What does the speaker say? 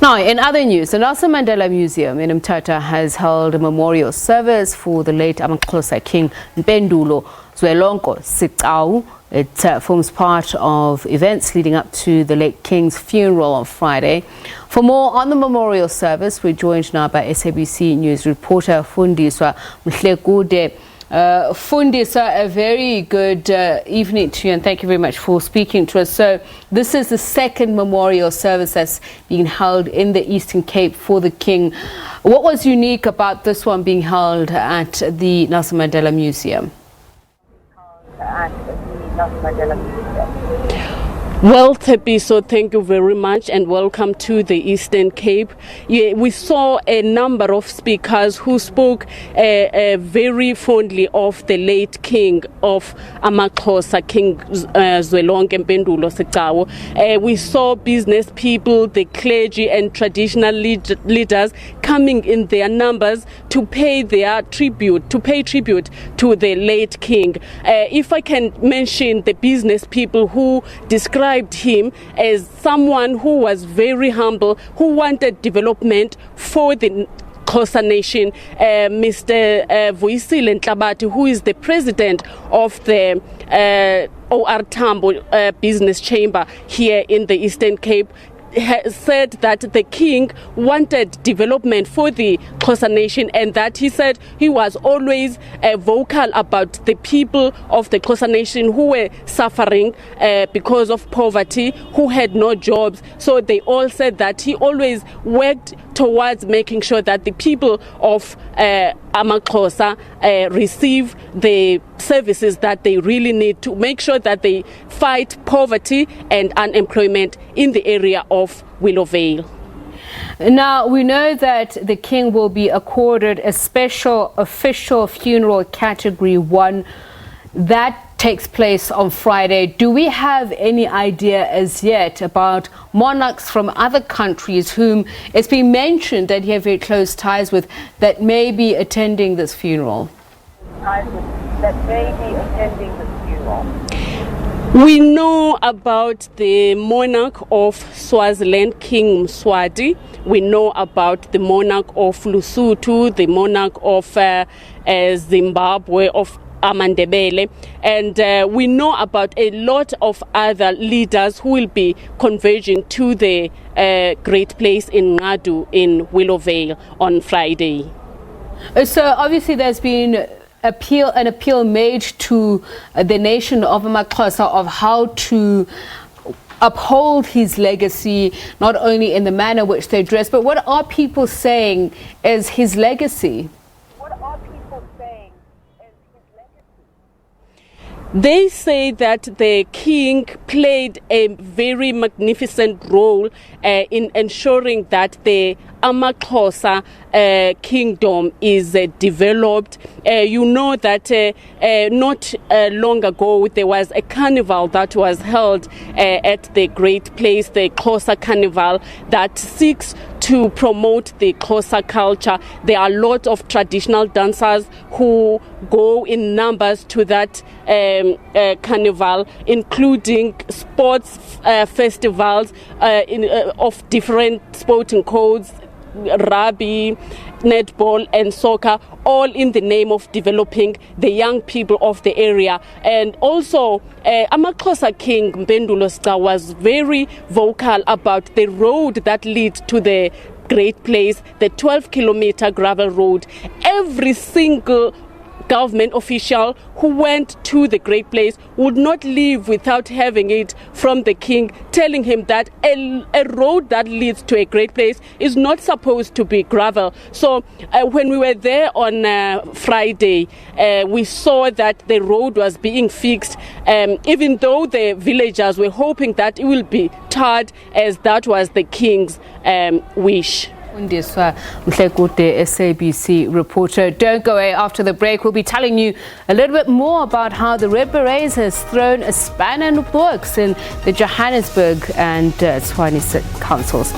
Now, in other news, the Nelson Mandela Museum in Mthatha has held a memorial service for the late AmaXhosa King Mpendulo Zwelonke Sigcawu. It forms part of events leading up to the late King's funeral on Friday. For more on the memorial service, we're joined now by SABC News reporter Mthatha. Fundisa, a very good evening to you, and thank you very much for speaking to us. So this is the second memorial service that's being held in the Eastern Cape for the King. What was unique about this one being held at the Nelson Mandela Museum? Well, Tepiso, thank you very much and welcome to the Eastern Cape. Yeah, we saw a number of speakers who spoke very fondly of the late king of AmaXhosa, King Zwelonke Mpendulo Sigcawu. We saw business people, the clergy and traditional leaders coming in their numbers to pay their tribute, to the late king. If I can mention the business people who described him as someone who was very humble, who wanted development for the Xhosa nation. Mr. Ntlabati, who is the president of the OR Tambo Business Chamber here in the Eastern Cape, said that the king wanted development for the Xhosa nation, and that he said he was always vocal about the people of the Xhosa nation who were suffering because of poverty, who had no jobs. So they all said that he always worked towards making sure that the people of AmaXhosa receive the services that they really need to make sure that they fight poverty and unemployment in the area of Willowvale. Now, we know that the King will be accorded a special official funeral category 1. That takes place on Friday. Do we have any idea as yet about monarchs from other countries whom it's been mentioned that you have very close ties with that may be attending this funeral? We know about the monarch of Swaziland, King Mswati. We know about the monarch of Lesotho, the monarch of Zimbabwe, of Amandebele, and we know about a lot of other leaders who will be converging to the great place in Ngadu in Willowvale on Friday. So obviously there's been an appeal made to the nation of AmaXhosa of how to uphold his legacy, not only in the manner which they dress, but what are people saying is his legacy? They say that the king played a very magnificent role in ensuring that the AmaXhosa kingdom is developed. You know that not long ago there was a carnival that was held at the great place, the Xhosa Carnival, that seeks to promote the Xhosa culture. There are a lot of traditional dancers who go in numbers to that carnival, including sports festivals of different sporting codes, rugby, netball and soccer, all in the name of developing the young people of the area. And also AmaXhosa King Mpendulo Sigcawu was very vocal about the road that leads to the great place, the 12-kilometer gravel road. Every single government official who went to the great place would not leave without having it from the king, telling him that a road that leads to a great place is not supposed to be gravel. So when we were there on Friday, we saw that the road was being fixed, even though the villagers were hoping that it will be tarred, as that was the king's wish. Mthatha, SABC reporter. Don't go away. After the break, we'll be telling you a little bit more about how the Red Berets has thrown a spanner in the works in the Johannesburg and Tshwane councils.